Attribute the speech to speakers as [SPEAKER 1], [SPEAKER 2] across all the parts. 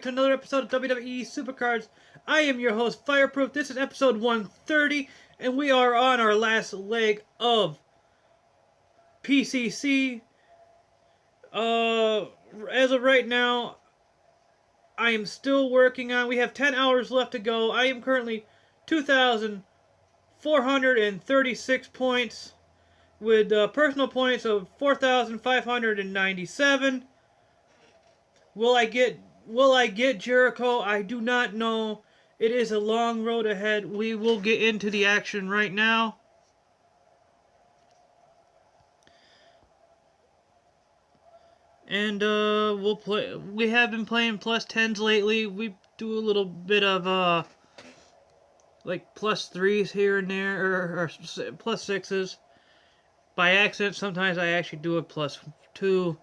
[SPEAKER 1] to another episode of WWE Supercards. I am your host, Fireproof. This is episode 130, and we are on our last leg of PCC. As of right now, I am still working on. We have 10 hours left to go. I am currently 2,436 points with personal points of 4,597. Will I get Jericho? I do not know. It is a long road ahead. We will get into the action right now. And we'll play. We have been playing plus 10s lately. We do a little bit of like plus 3s here and there, or plus 6s. By accident, sometimes I actually do a plus 2.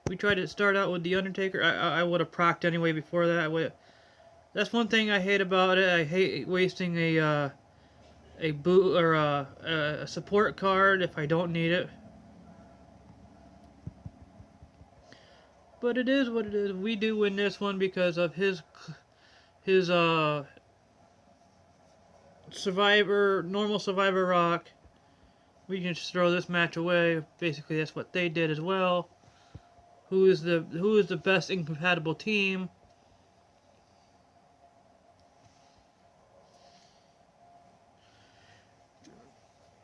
[SPEAKER 1] We tried to start out with the Undertaker. I would have procced anyway before that. That's one thing I hate about it. I hate wasting a boot or a support card if I don't need it. But it is what it is. We do win this one because of his normal Survivor Rock. We can just throw this match away. Basically, that's what they did as well. Who is the best incompatible team?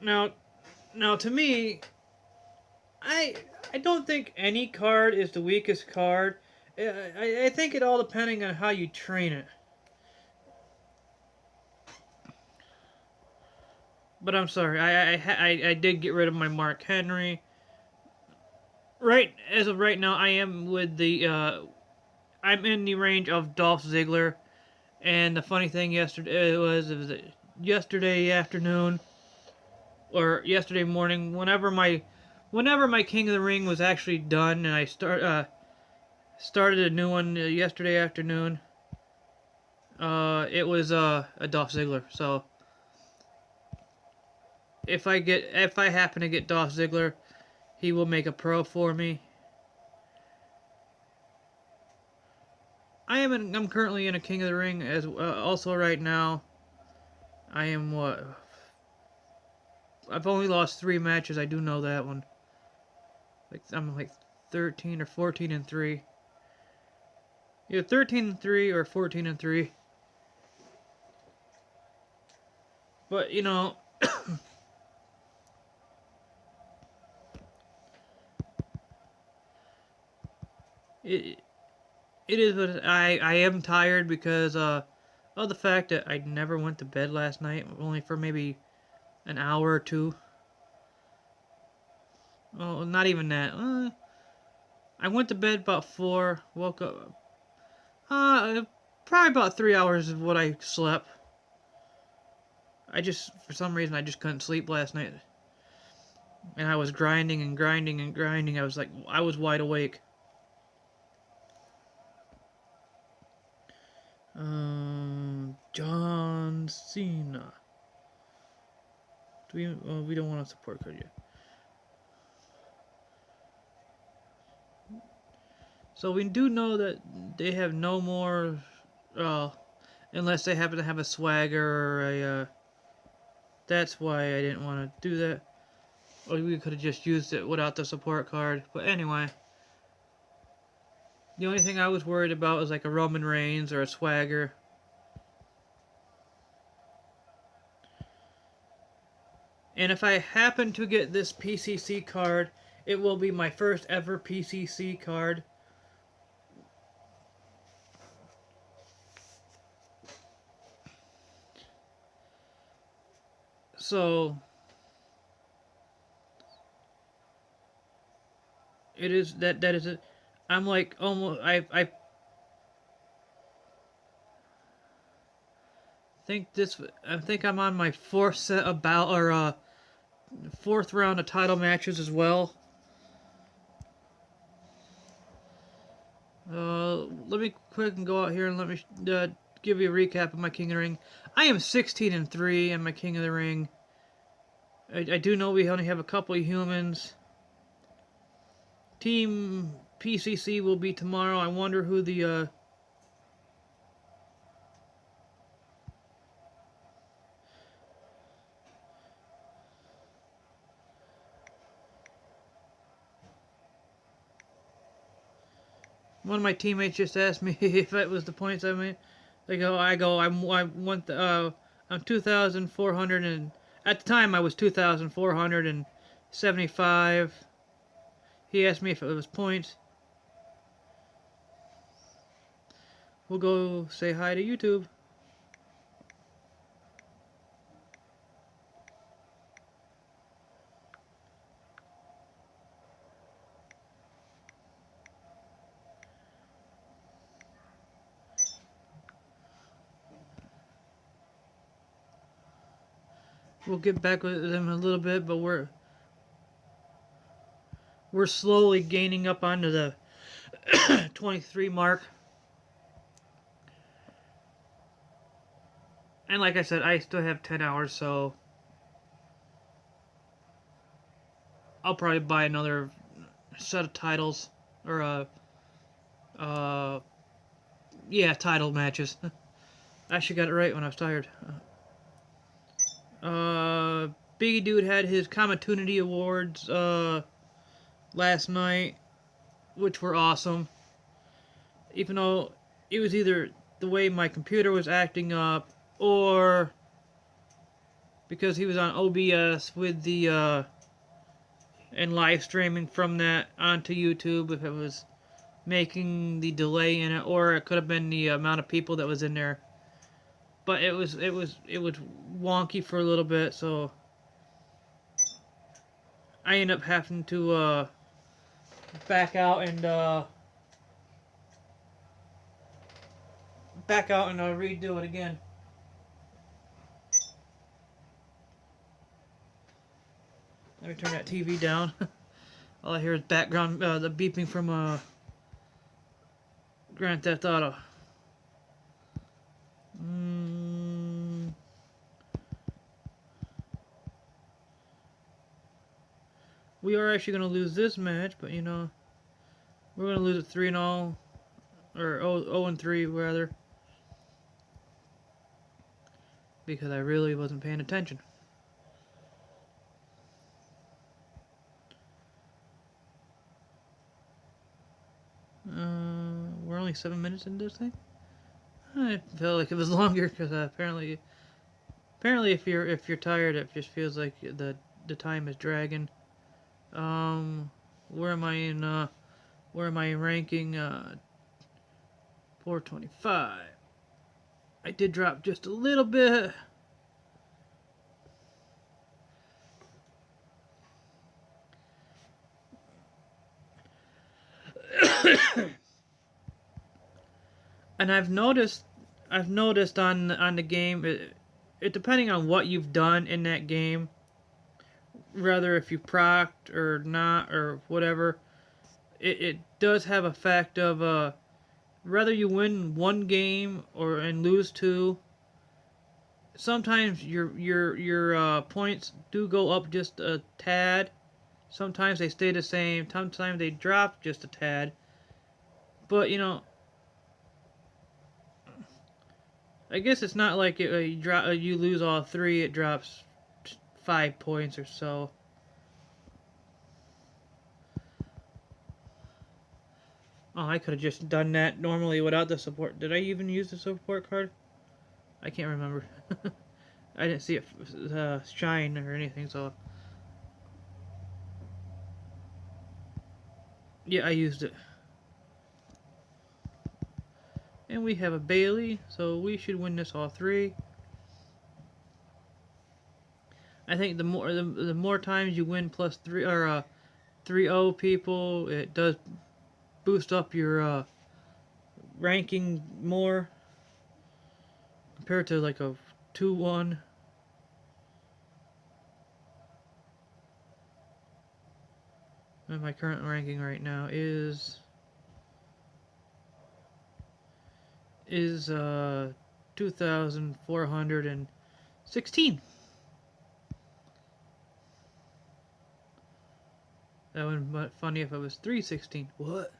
[SPEAKER 1] Now to me, I don't think any card is the weakest card. I think it all depending on how you train it. But I'm sorry, I did get rid of my Mark Henry. As of right now, I am with the I'm in the range of Dolph Ziggler. And the funny thing yesterday was yesterday afternoon or yesterday morning, whenever my King of the Ring was actually done, and I started a new one yesterday afternoon. It was a Dolph Ziggler. So if I happen to get Dolph Ziggler, he will make a pro for me. I'm currently in a King of the Ring as also right now. I am what? I've only lost 3 matches. I do know that one. I'm like 13 or 14-3. Either 13-3 or 14-3. But you know. It is what I am tired because of the fact that I never went to bed last night, only for maybe an hour or 2. Well, not even that. I went to bed about 4, woke up. Probably about 3 hours is what I slept. For some reason, I just couldn't sleep last night. And I was grinding and grinding and grinding. I was wide awake. John Cena. We don't want a support card yet. So we do know that they have no more, unless they happen to have a swagger or a. That's why I didn't want to do that. Or we could have just used it without the support card. But anyway. The only thing I was worried about was like a Roman Reigns or a Swagger. And if I happen to get this PCC card, it will be my first ever PCC card. So it is that is it. I'm like almost I think I'm on my 4th set of fourth round of title matches as well. Let me quick and go out here and let me give you a recap of my King of the Ring. I am 16-3 in my King of the Ring. I do know we only have a couple of humans. Team PCC will be tomorrow. I wonder who the one of my teammates just asked me if that was the points I made. I'm 2,400 and at the time I was 2,475. He asked me if it was points. We'll go say hi to YouTube. We'll get back with them in a little bit, but we're slowly gaining up onto the 23 mark. And like I said, I still have 10 hours, so I'll probably buy another set of titles or title matches. I actually got it right when I was tired. Biggie Dude had his Community Awards last night, which were awesome. Even though it was either the way my computer was acting up or because he was on OBS with the and live streaming from that onto YouTube, if it was making the delay in it, or it could have been the amount of people that was in there. But it was wonky for a little bit, so I ended up having to back out and redo it again. Let me turn that TV down. All I hear is background the beeping from Grand Theft Auto. We are actually going to lose this match, but you know, we're going to lose it 3-0, or 0-3 rather, because I really wasn't paying attention. We're only 7 minutes into this thing. I felt like it was longer because apparently if you're tired, it just feels like the time is dragging. Where am I in ranking? 425. I did drop just a little bit. And I've noticed on the game, it depending on what you've done in that game, rather if you procced or not or whatever, it does have a fact of whether you win one game and lose two. Sometimes your points do go up just a tad. Sometimes they stay the same. Sometimes they drop just a tad. But you know, I guess it's not like you lose all three, it drops 5 points or so. Oh, I could have just done that normally without the support. Did I even use the support card? I can't remember. I didn't see it shine or anything, so... Yeah, I used it. And we have a Bailey, so we should win this all three. I think the more times you win plus 3 or 3-0 people, it does boost up your ranking more compared to like a 2-1. And my current ranking right now is 2,416. That would be funny if it was 316. What?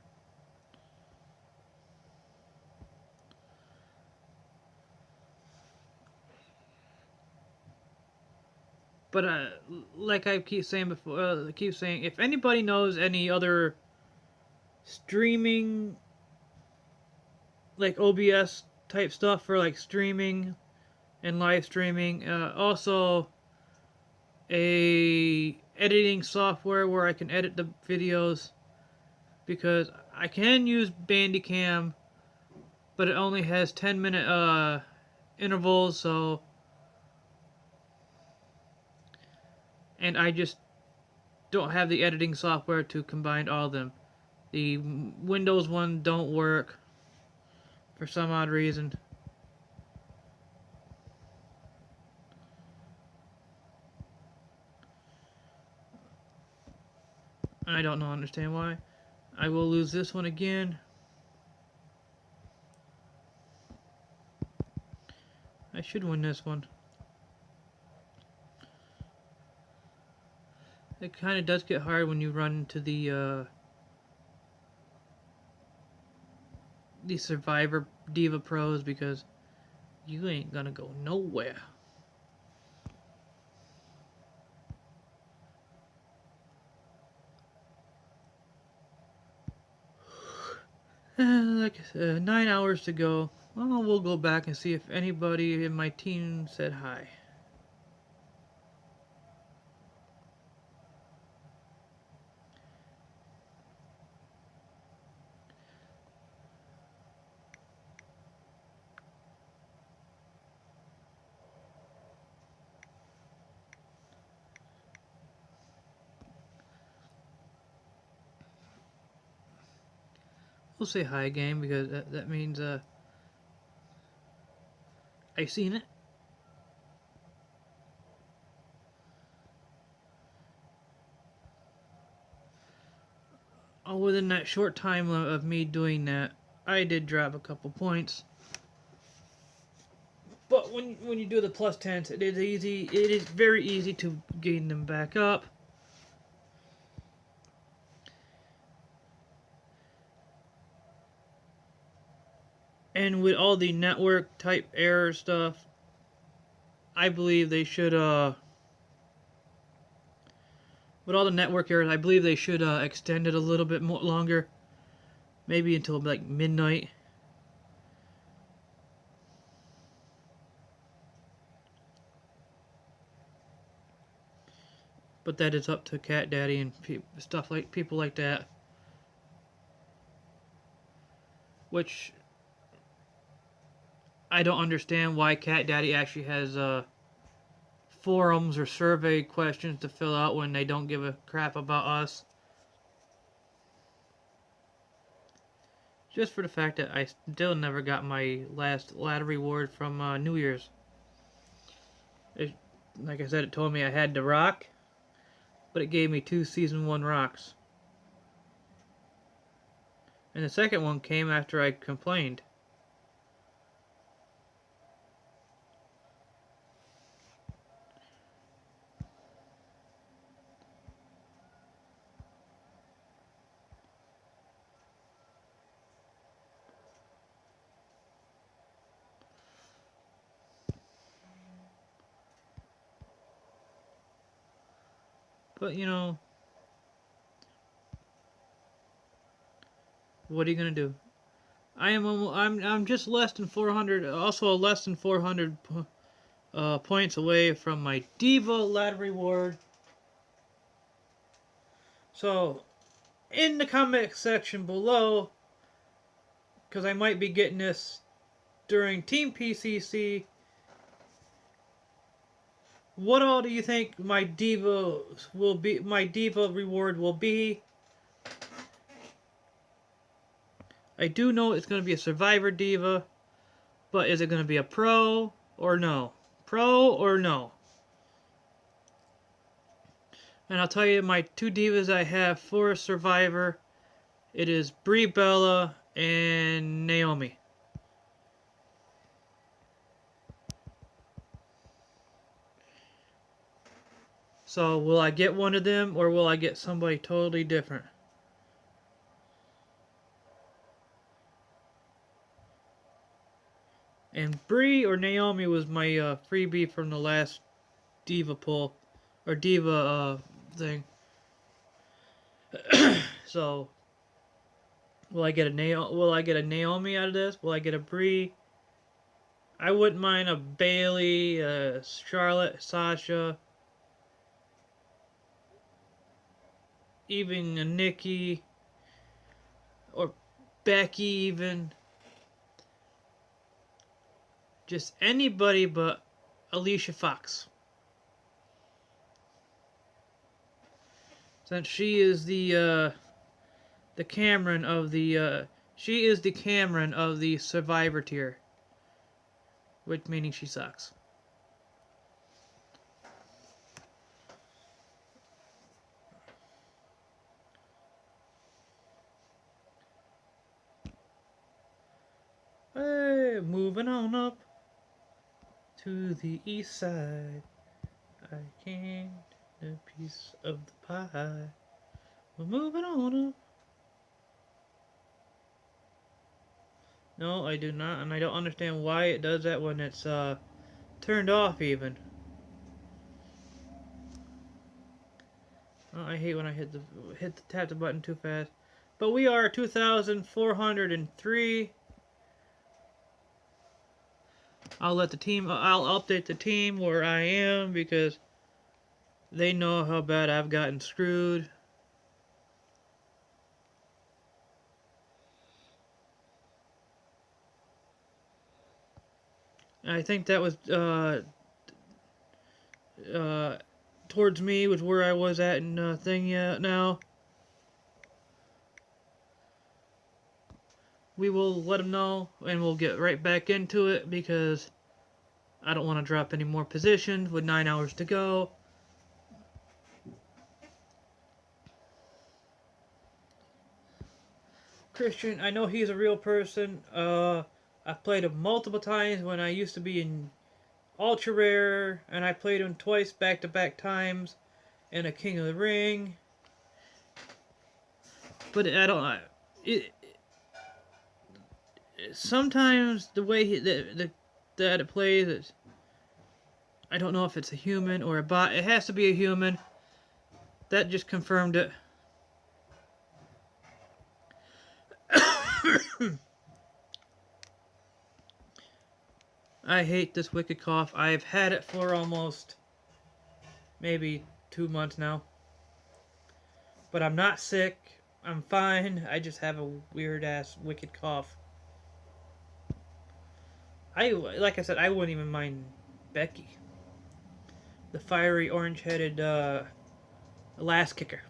[SPEAKER 1] But like I keep saying before, if anybody knows any other streaming, like OBS type stuff for like streaming and live streaming, also a editing software where I can edit the videos, because I can use Bandicam, but it only has 10-minute intervals, so, and I just don't have the editing software to combine all of them. The Windows one don't work for some odd reason. I don't understand why. I will lose this one again. I should win this one. It kind of does get hard when you run into the Survivor Diva Pros, because you ain't gonna go nowhere. Like 9 hours to go. Well, we'll go back and see if anybody in my team said hi. We'll say hi, game, because that means I seen it. Oh, within that short time of me doing that, I did drop a couple points. But when you do the plus 10s, it is easy. It is very easy to gain them back up. And with all the network type error stuff, I believe they should with all the network errors, I believe they should extend it a little bit more longer, maybe until like midnight. But that is up to Cat Daddy and people like that, which I don't understand why Cat Daddy actually has forums or survey questions to fill out when they don't give a crap about us. Just for the fact that I still never got my last ladder reward from New Year's. Like I said, it told me I had to rock, but it gave me 2 Season 1 rocks. And the second one came after I complained. But you know, what are you gonna do? I'm just less than 400, also less than 400 points away from my Diva ladder reward. So, in the comment section below, because I might be getting this during Team PCC, what all do you think my Diva reward will be? I do know it's going to be a Survivor Diva, but is it going to be a Pro or no? Pro or no? And I'll tell you my 2 Divas I have for Survivor. It is Brie Bella and Naomi. So will I get one of them, or will I get somebody totally different? And Brie or Naomi was my freebie from the last Diva pull, or Diva thing. So will I get a Naomi out of this? Will I get a Brie? I wouldn't mind a Bailey, Charlotte, Sasha, even a Nikki, or Becky even. Just anybody but Alicia Fox. Since she is the Cameron of the she is the Cameron of the Survivor tier, which meaning she sucks. Hey, moving on up to the east side. I can't get a piece of the pie. We're moving on up. No, I do not, and I don't understand why it does that when it's turned off even. Oh, I hate when I tap the button too fast. But we are 2,403. I'll update the team where I am because they know how bad I've gotten screwed. I think that was towards me was where I was at in thing now. We will let them know and we'll get right back into it because I don't want to drop any more positions with 9 hours to go. Christian, I know he's a real person. I've played him multiple times when I used to be in Ultra Rare, and I played him twice back-to-back times in a King of the Ring. But I don't. Sometimes the way that it plays, I don't know if it's a human or a bot. It has to be a human. That just confirmed it. I hate this wicked cough. I've had it for almost maybe 2 months now. But I'm not sick. I'm fine. I just have a weird ass wicked cough. Like I said, I wouldn't even mind Becky. The fiery orange-headed last kicker.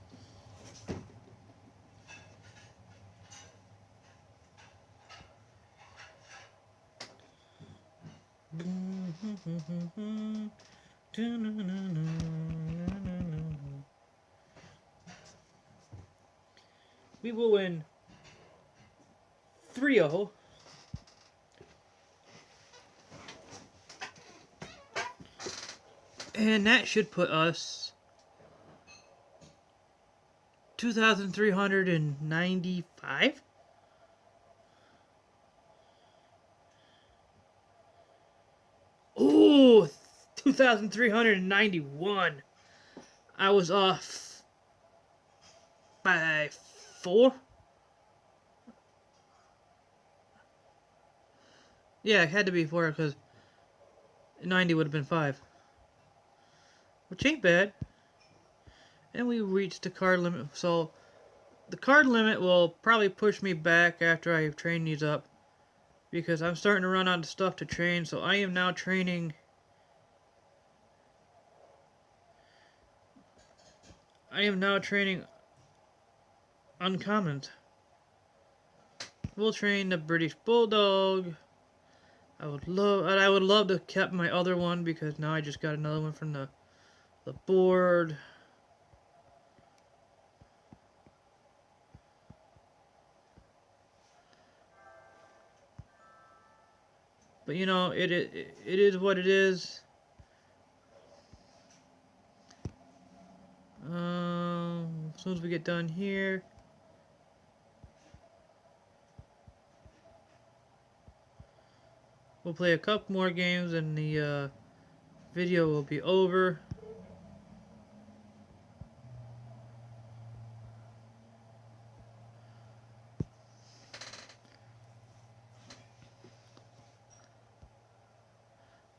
[SPEAKER 1] We will win 3-0. And that should put us 2,395. Ooh, 2,391. I was off by 4. Yeah, it had to be 4 because 90 would have been 5. Which ain't bad. And we reached the card limit. So the card limit will probably push me back after I train these up. Because I'm starting to run out of stuff to train. So I am now training. Uncommons. We'll train the British Bulldog. I would love to have kept my other one because now I just got another one from the board. But you know, it is what it is. soon as we get done here. We'll play a couple more games and the video will be over.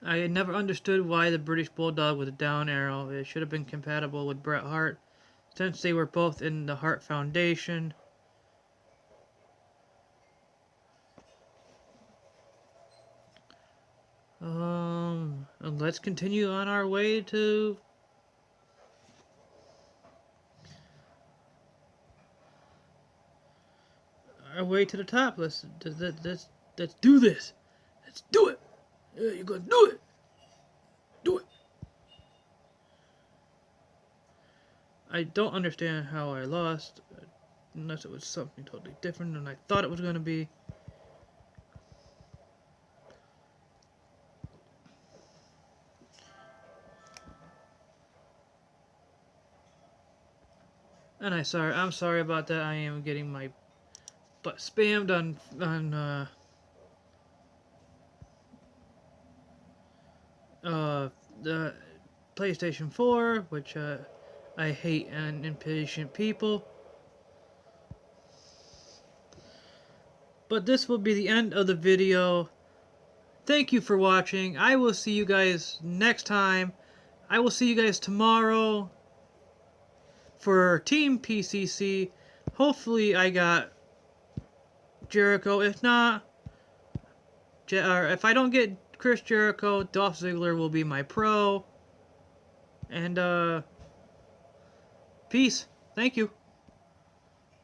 [SPEAKER 1] I never understood why the British Bulldog was a down arrow. It should have been compatible with Bret Hart, since they were both in the Hart Foundation. Let's continue on our way to the top. Let's do this. Let's do it. Yeah, you're gonna do it. Do it. I don't understand how I lost, unless it was something totally different than I thought it was gonna be. And I'm sorry about that. I am getting my butt spammed on the PlayStation 4, which I hate impatient people. But this will be the end of the video. Thank you for watching. I will see you guys next time. I will see you guys tomorrow for Team PCC. Hopefully I got Jericho. If not, if I don't get Chris Jericho, Dolph Ziggler will be my pro. And peace. Thank you.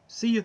[SPEAKER 1] See you.